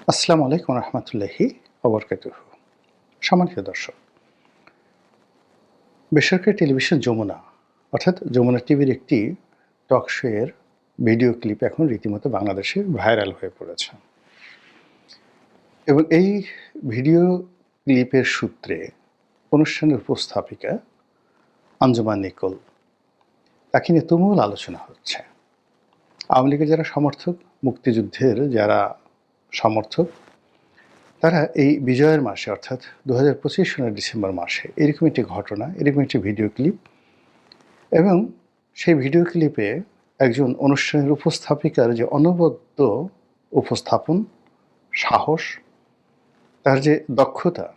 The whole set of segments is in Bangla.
আসসালামু আলাইকুম রহমতুল্লাহি ওবরকাতুহ। সম্মানিত দর্শক, বেসরকারি টেলিভিশন যমুনা অর্থাৎ যমুনা টিভির একটি টক শো এর ভিডিও ক্লিপ এখন রীতিমতো বাংলাদেশে ভাইরাল হয়ে পড়েছে এবং এই ভিডিও ক্লিপের সূত্রে অনুষ্ঠানের উপস্থাপিকা আঞ্জুমান নিকোল, তাকে নিয়ে তুমুল আলোচনা হচ্ছে। আওয়ামী লীগের যারা সমর্থক, মুক্তিযুদ্ধের যারা সমর্থক, তারা এই বিজয়ের মাসে অর্থাৎ 2025 সনের ডিসেম্বর মাসে এরকম একটি ঘটনা, এরকম একটি ভিডিও ক্লিপ এবং সেই ভিডিও ক্লিপে একজন অনুষ্ঠানের উপস্থাপিকার যে অনবদ্য উপস্থাপন, সাহস, তার যে দক্ষতা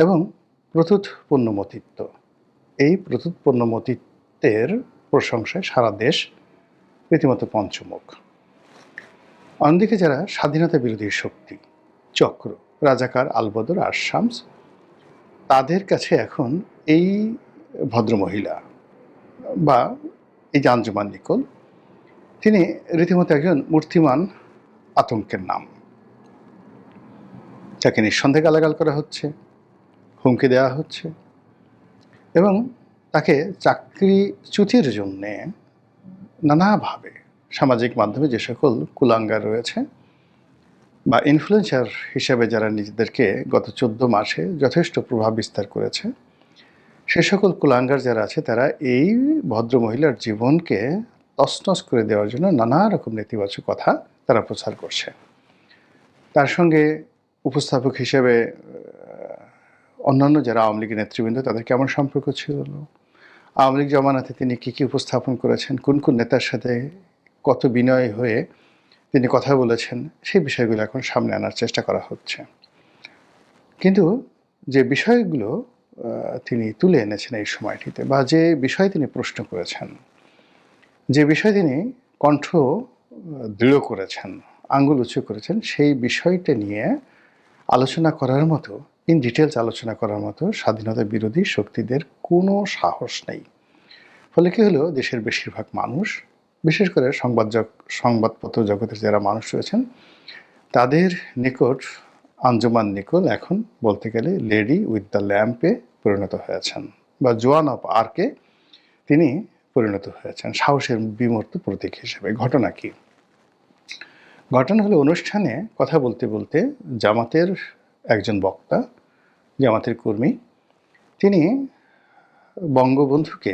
এবং প্রত্যুৎপন্নমতিত্ব, এই প্রত্যুৎপন্নমতিত্বের প্রশংসায় সারা দেশ রীতিমতো পঞ্চমুখ। অন্যদিকে যারা স্বাধীনতা বিরোধী শক্তি, চক্র, রাজাকার, আলবদর আর শামস, তাদের কাছে এখন এই ভদ্রমহিলা বা এই যে আঞ্জুমান নিকোল, তিনি রীতিমতো একজন মূর্তিমান আতঙ্কের নাম। তাকে নিঃসন্দেহে গালাগাল করা হচ্ছে, হুমকি দেওয়া হচ্ছে এবং তাকে চাকরিচ্যুতির জন্যে নানাভাবে সামাজিক মাধ্যমে যে সকল কুলাঙ্গার রয়েছে বা ইনফ্লুয়েন্সার হিসেবে যারা নিজেদেরকে গত 14 মাসে যথেষ্ট প্রভাব বিস্তার করেছে, সে সকল কুলাঙ্গার যারা আছে তারা এই ভদ্রমহিলার জীবনকে তছনছ করে দেওয়ার জন্য নানা রকম নেতিবাচক কথা তারা প্রচার করছে। তার সঙ্গে উপস্থাপক হিসেবে অন্যান্য যারা আওয়ামী লীগের নেতৃবৃন্দ, তাদের কেমন সম্পর্ক ছিল, আওয়ামী লীগ জমানাতে তিনি কী কী উপস্থাপন করেছেন, কোন কোন নেতার সাথে কত বিনয় হয়ে তিনি কথা বলেছেন, সেই বিষয়গুলো এখন সামনে আনার চেষ্টা করা হচ্ছে। কিন্তু যে বিষয়গুলো তিনি তুলে এনেছেন এই সময়টিতে, বা যে বিষয় তিনি প্রশ্ন করেছেন, যে বিষয় তিনি কণ্ঠ দৃঢ় করেছেন, আঙ্গুল উঁচু করেছেন, সেই বিষয়টা নিয়ে আলোচনা করার মতো, ইন ডিটেলস আলোচনা করার মতো স্বাধীনতা বিরোধী শক্তিদের কোনো সাহস নেই। ফলে কী হলো, দেশের বেশিরভাগ মানুষ, বিশেষ করে সংবাদপত্র জগতের যারা মানুষ রয়েছেন, তাদের নিকট আঞ্জুমান নিকোল এখন বলতে গেলে লেডি উইথ দ্য ল্যাম্পে পরিণত হয়েছেন, বা জোয়ান অফ আর্কে তিনি পরিণত হয়েছেন, সাহসের বিমূর্ত প্রতীক হিসেবে। ঘটনা কি? ঘটনা হলো, অনুষ্ঠানে কথা বলতে বলতে জামাতের একজন বক্তা, জামাতের কর্মী, তিনি বঙ্গবন্ধুকে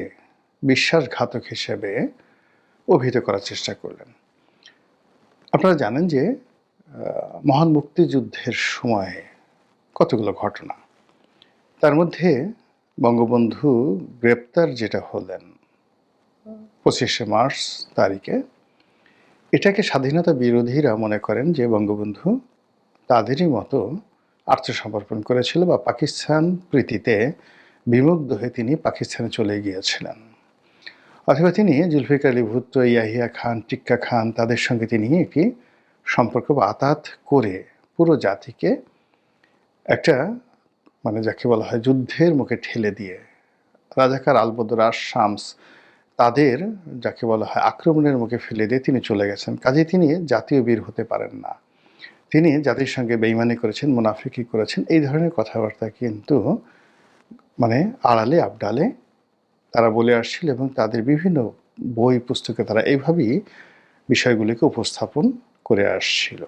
বিশ্বাসঘাতক হিসেবে অভিহিত করার চেষ্টা করলেন। আপনারা জানেন যে মহান মুক্তিযুদ্ধের সময়ে কতগুলো ঘটনা, তার মধ্যে বঙ্গবন্ধু গ্রেপ্তার যেটা হলেন 25শে মার্চ তারিখে, এটাকে স্বাধীনতা বিরোধীরা মনে করেন যে বঙ্গবন্ধু তাদেরই মতো আত্মসমর্পণ করেছিল বা পাকিস্তান প্রীতিতে বিমুগ্ধ হয়ে তিনি পাকিস্তানে চলে গিয়েছিলেন, অথবা তিনি জুলফিকার আলী ভুট্টো, ইয়াহিয়া খান, টিক্কা খান, তাদের সঙ্গে তিনি একটি সম্পর্ক বা আতাত করে পুরো জাতিকে একটা, মানে যাকে বলা হয় যুদ্ধের মুখে ঠেলে দিয়ে, রাজাকার, আলবদর আর শামস, তাদের যাকে বলা হয় আক্রমণের মুখে ফেলে দিয়ে তিনি চলে গেছেন। কাজেই তিনি জাতীয় বীর হতে পারেন না, তিনি জাতির সঙ্গে বেইমানি করেছেন, মুনাফিকি করেছেন, এই ধরনের কথাবার্তা কিন্তু মানে আড়ালে আবডালে তারা বলে আসছিল এবং তাদের বিভিন্ন বই পুস্তকে তারা এইভাবেই বিষয়গুলিকে উপস্থাপন করে আসছিল।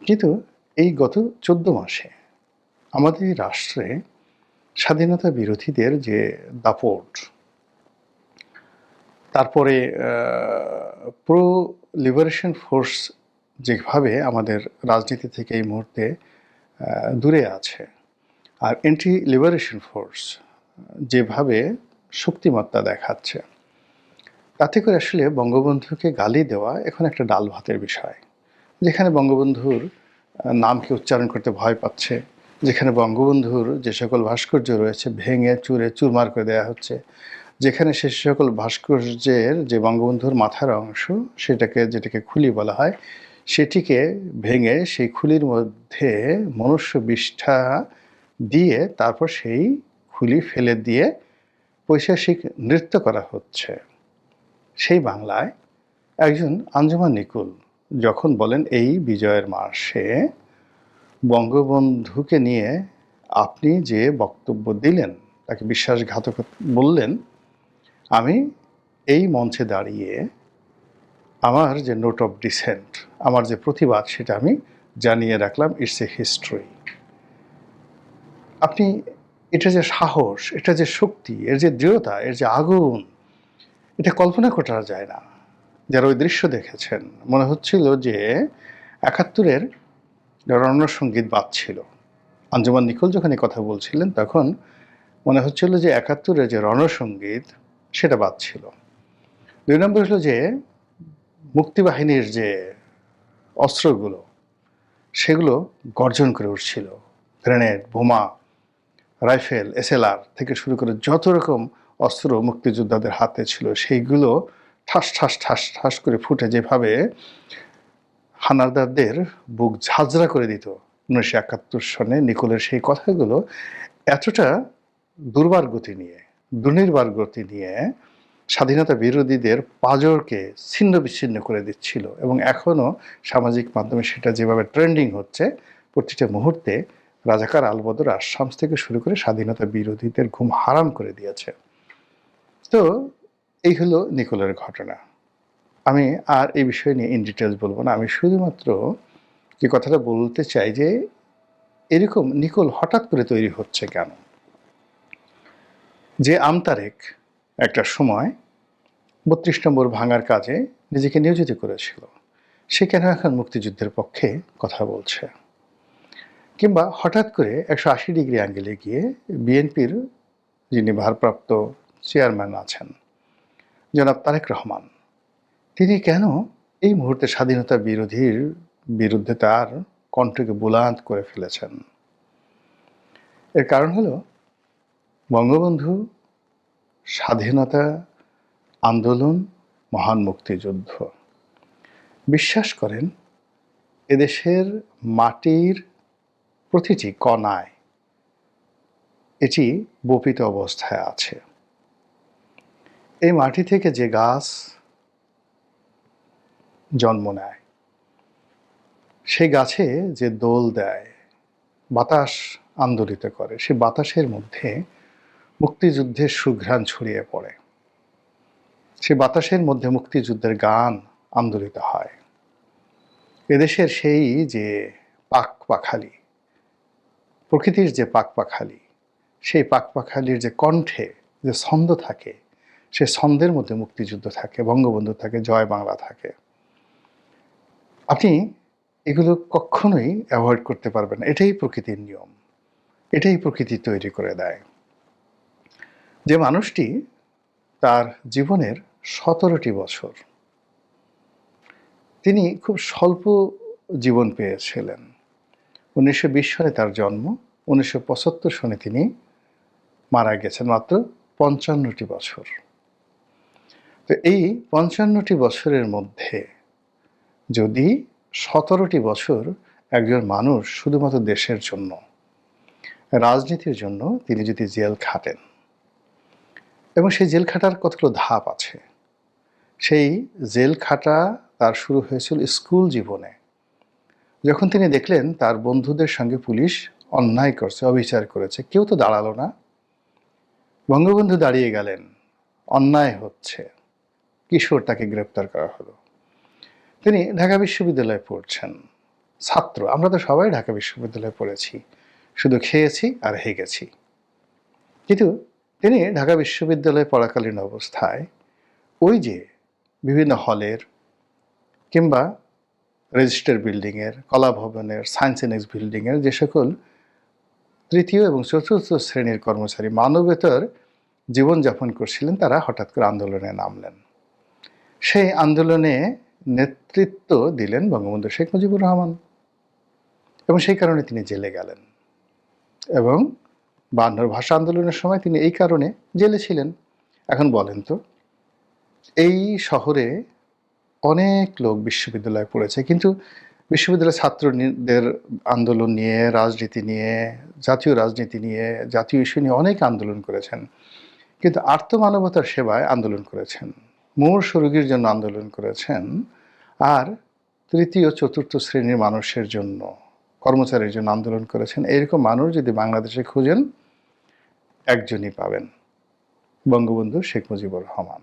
কিন্তু এই গত 14 মাসে আমাদের রাষ্ট্রে স্বাধীনতা বিরোধীদের যে দাপট, তারপরে প্রো লিবারেশন ফোর্স যেভাবে আমাদের রাজনীতি থেকে এই মুহূর্তে দূরে আছে, আর অ্যান্টি লিবারেশন ফোর্স যেভাবে শক্তিমত্তা দেখাচ্ছে, তাতে করে আসলে বঙ্গবন্ধুকে গালি দেওয়া এখন একটা ডাল ভাতের বিষয়। যেখানে বঙ্গবন্ধুর নামকে উচ্চারণ করতে ভয় পাচ্ছে, যেখানে বঙ্গবন্ধুর যে সকল ভাস্কর্য রয়েছে ভেঙে চুরে চুরমার করে দেওয়া হচ্ছে, যেখানে সে সকল ভাস্কর্যের যে বঙ্গবন্ধুর মাথার অংশ, যেটাকে খুলি বলা হয়, সেটিকে ভেঙে সেই খুলির মধ্যে মনুষ্য বিষ্ঠা দিয়ে তারপর সেই খুলি ফেলে দিয়ে পৈশাচিক নৃত্য করা হচ্ছে, সেই বাংলায় একজন আঞ্জুমান নিকোল যখন বলেন এই বিজয়ের মাসে বঙ্গবন্ধুকে নিয়ে আপনি যে বক্তব্য দিলেন, তাকে বিশ্বাসঘাতক বললেন, আমি এই মঞ্চে দাঁড়িয়ে আমার যে নোট অফ ডিসেন্ট, আমার যে প্রতিবাদ, সেটা আমি জানিয়ে রাখলাম। It's a history. আপনি এটা যে সাহস, এটা যে শক্তি, এর যে দৃঢ়তা, এর যে আগুন, এটা কল্পনা করা যায় না। যারা ওই দৃশ্য দেখেছেন, মনে হচ্ছিল যে ৭১-এর রণসঙ্গীত বাজছিল। আঞ্জুমান নিকোল যখন এই কথা বলছিলেন, তখন মনে হচ্ছিল যে ৭১-এর যে রণসঙ্গীত, সেটা বাজছিল। ২ নম্বর হলো যে মুক্তিবাহিনীর যে অস্ত্রগুলো, সেগুলো গর্জন করে উঠছিল। গ্রেনেড, বোমা, রাইফেল, এসএলআর থেকে শুরু করে যত রকম অস্ত্র মুক্তিযোদ্ধাদের হাতে ছিল, সেইগুলো ঠাস ঠাস ঠাস ঠাস করে ফুটে যেভাবে হানাদারদের বুক ঝাঁঝরা করে দিত ১৯৭১ সনে নিকোলের সেই কথাগুলো এতটা দুর্বার গতি নিয়ে, দুর্নির্বার গতি নিয়ে স্বাধীনতা বিরোধীদের পাঁজরকে ছিন্ন বিচ্ছিন্ন করে দিচ্ছিল। এবং এখনও সামাজিক মাধ্যমে সেটা যেভাবে ট্রেন্ডিং হচ্ছে, প্রতিটা মুহূর্তে রাজাকার আলবদর আসামস থেকে শুরু করে স্বাধীনতা বিরোধীদের ঘুম হারাম করে দিয়েছে। তো এই হলো নিকোলের ঘটনা। আমি আর এই বিষয় নিয়ে ইন ডিটেলস বলবো না। আমি শুধুমাত্র যে কথাটা বলতে চাই যে এরকম নিকোল হঠাৎ করে তৈরি হচ্ছে কেন? যে আমতারেক একটা সময় ৩২ নম্বর ভাঙার কাজে নিজেকে নিয়োজিত করেছিল, সে কেন এখন মুক্তিযুদ্ধের পক্ষে কথা বলছে? কিংবা হঠাৎ করে ১৮০ ডিগ্রি অ্যাঙ্গেলে গিয়ে বিএনপির যিনি ভারপ্রাপ্ত চেয়ারম্যান আছেন, জনাব তারেক রহমান, তিনি কেন এই মুহূর্তে স্বাধীনতা বিরোধীর বিরুদ্ধে তার কণ্ঠকে বুলান্ত করে ফেলেছেন? এর কারণ হলো বঙ্গবন্ধু, স্বাধীনতা আন্দোলন, মহান মুক্তিযুদ্ধ। বিশ্বাস করেন, এদেশের মাটির প্রতিটি কণায় এটি বপিত অবস্থায় আছে। এই মাটি থেকে যে গাছ জন্ম নেয়, সেই গাছে যে দোল দেয়, বাতাস আন্দোলিত করে, সেই বাতাসের মধ্যে মুক্তিযুদ্ধের সুঘ্রাণ ছড়িয়ে পড়ে। সেই বাতাসের মধ্যে মুক্তিযুদ্ধের গান আন্দোলিত হয়। এদেশের সেই যে পাখপাখালি, প্রকৃতির যে পাখপাখালি, সেই পাখপাখালির যে কণ্ঠে যে ছন্দ থাকে, সে ছন্দের মধ্যে মুক্তিযুদ্ধ থাকে, বঙ্গবন্ধু থাকে, জয় বাংলা থাকে। আপনি এগুলো কখনোই অ্যাভয়েড করতে পারবেন না। এটাই প্রকৃতির নিয়ম, এটাই প্রকৃতি তৈরি করে দেয়। যে মানুষটি তার জীবনের ১৭টি বছর, তিনি খুব স্বল্প জীবন পেয়েছিলেন। ১৯২০ সনে তার জন্ম, ১৯৭৫ সনে তিনি মারা গেছেন, মাত্র ৫৫টি বছর। তো এই ৫৫টি বছরের মধ্যে যদি ১৭টি বছর একজন মানুষ শুধুমাত্র দেশের জন্য, রাজনীতির জন্য তিনি যদি জেল খাটেন, এবং সেই জেল খাটার কতগুলো ধাপ আছে। সেই জেল খাটা তার শুরু হয়েছিল স্কুল জীবনে, যখন তিনি দেখলেন তার বন্ধুদের সঙ্গে পুলিশ অন্যায় করছে, অবিচার করেছে, কেউ তো দাঁড়ালো না। বঙ্গবন্ধু দাঁড়িয়ে গেলেন, অন্যায় হচ্ছে, কিশোর, তাকে গ্রেপ্তার করা হলো। তিনি ঢাকা বিশ্ববিদ্যালয়ে পড়ছেন, ছাত্র। আমরা তো সবাই ঢাকা বিশ্ববিদ্যালয়ে পড়েছি, শুধু খেয়েছি আর হেগেছি। কিন্তু তিনি ঢাকা বিশ্ববিদ্যালয়ে পড়াকালীন অবস্থায় ওই যে বিভিন্ন হলের কিংবা রেজিস্টার বিল্ডিংয়ের, কলা ভবনের, সায়েন্স অ্যানেক্স বিল্ডিংয়ের যে সকল তৃতীয় এবং চতুর্থ শ্রেণীর কর্মচারী মানবেতর জীবনযাপন করছিলেন, তারা হঠাৎ করে আন্দোলনে নামলেন। সেই আন্দোলনে নেতৃত্ব দিলেন বঙ্গবন্ধু শেখ মুজিবুর রহমান, এবং সেই কারণে তিনি জেলে গেলেন। এবং ৫২ ভাষা আন্দোলনের সময় তিনি এই কারণে জেলে ছিলেন। এখন বলেন তো, এই শহরে অনেক লোক বিশ্ববিদ্যালয়ে পড়েছে, কিন্তু বিশ্ববিদ্যালয়ের ছাত্রদের আন্দোলন নিয়ে, রাজনীতি নিয়ে, জাতীয় রাজনীতি নিয়ে, জাতীয় ইস্যু নিয়ে অনেক আন্দোলন করেছেন, কিন্তু আর্তমানবতার সেবায় আন্দোলন করেছেন, মুমূর্ষু রোগীর জন্য আন্দোলন করেছেন, আর তৃতীয় চতুর্থ শ্রেণীর মানুষের জন্য, কর্মচারীর জন্য আন্দোলন করেছেন। এরকম মানুষ যদি বাংলাদেশে খুঁজেন, একজনই পাবেন, বঙ্গবন্ধু শেখ মুজিবুর রহমান।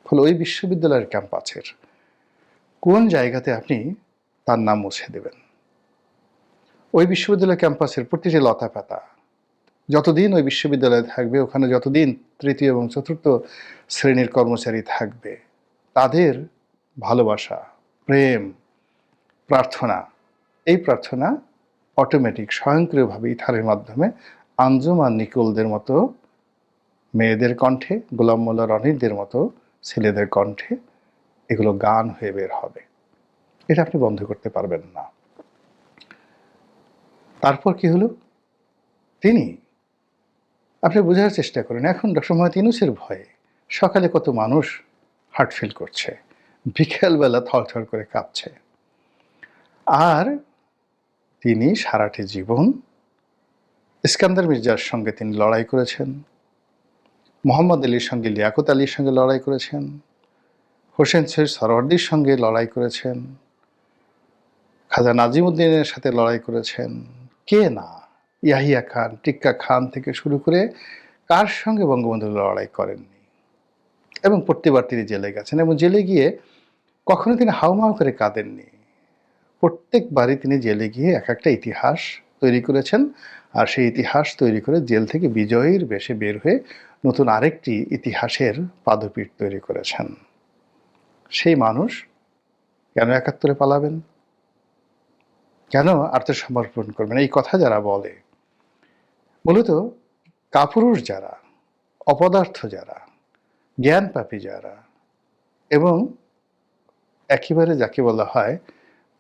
ফলে ওই বিশ্ববিদ্যালয়ের ক্যাম্পাসের কোন জায়গাতে আপনি তার নাম মুছে দেবেন? ওই বিশ্ববিদ্যালয় ক্যাম্পাসের প্রতিটি লতা পাতা যতদিন ওই বিশ্ববিদ্যালয়ে থাকবে, ওখানে যতদিন তৃতীয় এবং চতুর্থ শ্রেণীর কর্মচারী থাকবে, তাদের ভালোবাসা, প্রেম, প্রার্থনা, এই প্রার্থনা অটোমেটিক স্বয়ংক্রিয়ভাবে ইথারের মাধ্যমে আঞ্জুম আর নিকোলদের মতো মেয়েদের কণ্ঠে, গোলাম মোল্লা রনিরদের মতো ছেলেদের কণ্ঠে এগুলো গান হয়ে বের হবে। এটা আপনি বন্ধ করতে পারবেন না। তারপর কি হলো? আপনি বোঝার চেষ্টা করেন, এখন ডক্টর মোহাম্মদ ইউনূসের ভয়ে সকালে কত মানুষ হার্ট ফেল করছে, বিকেলবেলা থরথর করে কাঁপছে। আর তিনি সারাটি জীবন ইস্কান্দার মির্জার সঙ্গে তিনি লড়াই করেছেন, মোহাম্মদ আলীর সঙ্গে, লিয়াকত আলীর সঙ্গে লড়াই করেছেন, হোসেন সৈয়দ সরওয়ার্দির সঙ্গে লড়াই করেছেন, খাজা নাজিমুদ্দিনের সাথে লড়াই করেছেন, কে না, ইয়াহিয়া খান, টিক্কা খান থেকে শুরু করে কার সঙ্গে বঙ্গবন্ধু লড়াই করেননি। এবং প্রত্যেকবার তিনি জেলে গেছেন, এবং জেলে গিয়ে কখনো তিনি হাউমাউ করে কাঁদেননি। প্রত্যেকবারই তিনি জেলে গিয়ে এক একটা ইতিহাস তৈরি করেছেন, আর সেই ইতিহাস তৈরি করে জেল থেকে বিজয়ীর বেশে বের হয়ে নতুন আরেকটি ইতিহাসের পাদপীঠ তৈরি করেছেন। সেই মানুষ কেন ৭১ পালাবেন? কেন আত্মসমর্পণ করবেন? এই কথা যারা বলে, মূলত কাপুরুষ যারা, অপদার্থ যারা, জ্ঞানপাপী যারা, এবং একেবারে যাকে বলা হয়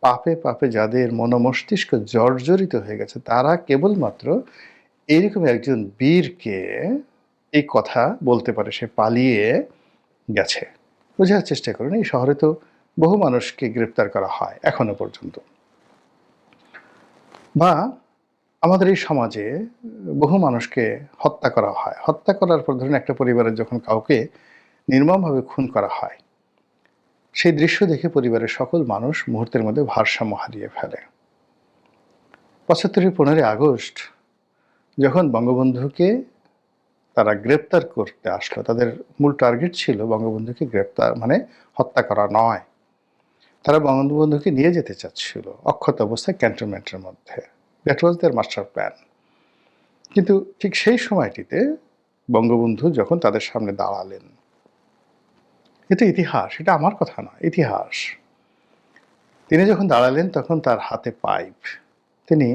পাপে পাপে যাদের মনোমস্তিষ্ক জর্জরিত হয়ে গেছে, তারা কেবলমাত্র এইরকম একজন বীরকে এই কথা বলতে পারে, সে পালিয়ে গেছে। বোঝার চেষ্টা করুন, এই শহরে তো বহু মানুষকে গ্রেপ্তার করা হয় এখনো পর্যন্ত, বা আমাদের এই সমাজে বহু মানুষকে হত্যা করা হয়। হত্যা করার পর ধরুন একটা পরিবারের যখন কাউকে নির্মমভাবে খুন করা হয়, সেই দৃশ্য দেখে পরিবারের সকল মানুষ মুহূর্তের মধ্যে ভারসাম্য হারিয়ে ফেলে। ৭৫-এর 15ই আগস্ট যখন বঙ্গবন্ধুকে তারা গ্রেপ্তার করতে আসলো, তাদের মূল টার্গেট ছিল বঙ্গবন্ধুকে গ্রেপ্তার মানে হত্যা করা নয়, তারা বঙ্গবন্ধুকে নিয়ে যেতে চাচ্ছিল অক্ষত অবস্থায় ক্যান্টনমেন্টের মধ্যে। That was their master plan. কিন্তু ঠিক সেই সময়টিতে বঙ্গবন্ধু যখন তাদের সামনে দাঁড়ালেন, এটা ইতিহাস, এটা আমার কথা নয়, ইতিহাস। তিনি যখন দাঁড়ালেন তখন তার হাতে পাইপ, তিনি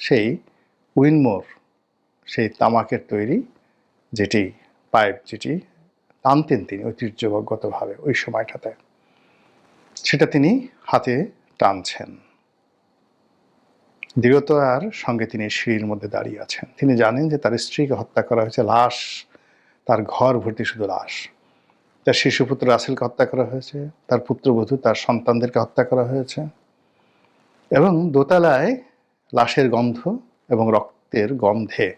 সেই উইনমোর, সেই তামাকের তৈরি যেটি পাইপ, যেটি টানতেন তিনি ঐতিহ্যগতভাবে ওই সময়টাতে, সেটা তিনি হাতে টানছেন। দৃঢ়তার সঙ্গে তিনি সিঁড়ির মধ্যে দাঁড়িয়ে আছেন। তিনি জানেন যে তার স্ত্রীকে হত্যা করা হয়েছে, লাশ, তার ঘর ভর্তি শুধু লাশ। তার শিশুপুত্র রাসেলকে হত্যা করা হয়েছে, তার পুত্রবধূ, তার সন্তানদেরকে হত্যা করা হয়েছে, এবং দোতলায় লাশের গন্ধ এবং রক্তের গন্ধে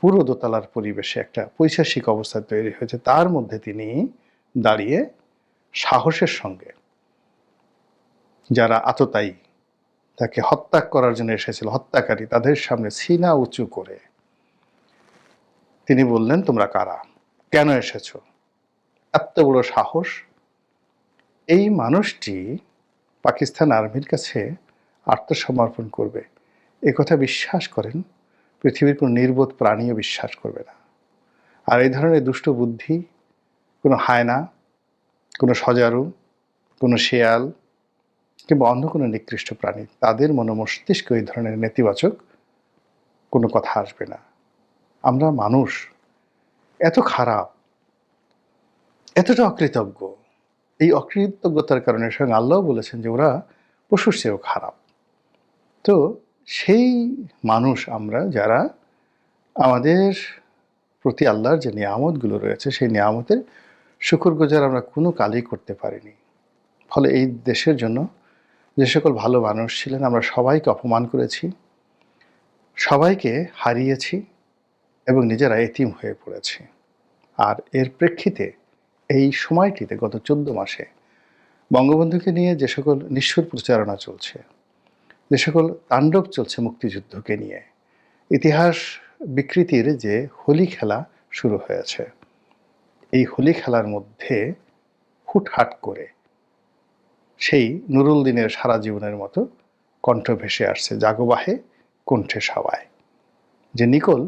পুরো দোতলার পরিবেশে একটা পৈশাসিক অবস্থা তৈরি হয়েছে। তার মধ্যে তিনি দাঁড়িয়ে সাহসের সঙ্গে যারা আততায়ী, তাকে হত্যা করার জন্য এসেছিল, হত্যাকারী, তাদের সামনে সিনা উঁচু করে তিনি বললেন, তোমরা কারা, কেন এসেছো, এত বড় সাহস। এই মানুষটি পাকিস্তান আর্মির কাছে আত্মসমর্পণ করবে, এ কথা বিশ্বাস করেন পৃথিবীর কোনো নির্বোধ প্রাণীও বিশ্বাস করবে না। আর এই ধরনের দুষ্ট বুদ্ধি কোনো হায়না, কোনো সজারু, কোনো শেয়াল কিংবা অন্য কোনো নিকৃষ্ট প্রাণী, তাদের মনোমস্তিষ্কে এই ধরনের নেতিবাচক কোনো কথা আসবে না। আমরা মানুষ এত খারাপ, এতটা অকৃতজ্ঞ, এই অকৃতজ্ঞতার কারণে স্বয়ং আল্লাহ বলেছেন যে ওরা পশুর চেয়েও খারাপ। তো সেই মানুষ আমরা, যারা আমাদের প্রতি আল্লাহর যে নিয়ামতগুলো রয়েছে, সেই নিয়ামতের শুকরগুজার আমরা কোনো কালই করতে পারিনি। ফলে এই দেশের জন্য যে সকল ভালো মানুষ ছিলেন, আমরা সবাইকে অপমান করেছি, সবাইকে হারিয়েছি, এবং নিজেরা এতিম হয়ে পড়েছি। আর এর প্রেক্ষিতে এই সময়টিতে গত 14 মাসে বঙ্গবন্ধুকে নিয়ে যে সকল নিষ্ঠুর প্রচারণা চলছে, যে সকল তাণ্ডব চলছে মুক্তিযুদ্ধকে নিয়ে, ইতিহাস বিকৃতির যে হোলি খেলা শুরু হয়েছে, এই হোলি খেলার মধ্যে হুটহাট করে সেই নুরুল দিনের সারা জীবনের মতো কণ্ঠ ভেসে আসছে জাগোবাহে কণ্ঠে সবাই, যে নিকোল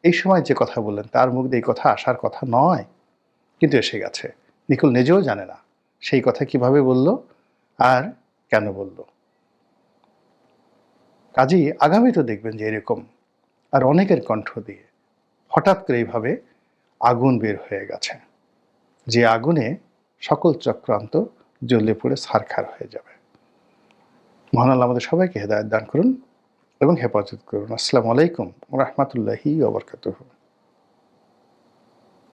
এই সময় যে কথা বললেন তার মুখ দিয়ে এই কথা আসার কথা নয়, কিন্তু এসে গেছে। নিকোল নিজেও জানে না সেই কথা কিভাবে বলল আর কেন বলল। কাজেই আগামী তো দেখবেন যে এরকম আর অনেকের কণ্ঠ দিয়ে হঠাৎ করে এইভাবে আগুন বের হয়ে গেছে, যে আগুনে সকল চক্রান্ত জ্বলে পড়ে ছারখার হয়ে যাবে। মহান আল্লাহ আমাদের সবাইকে হেদায়েত দান করুন এবং হেফাজত করুন। আসসালামু আলাইকুম ওয়া রাহমাতুল্লাহি ওয়া বারাকাতুহু।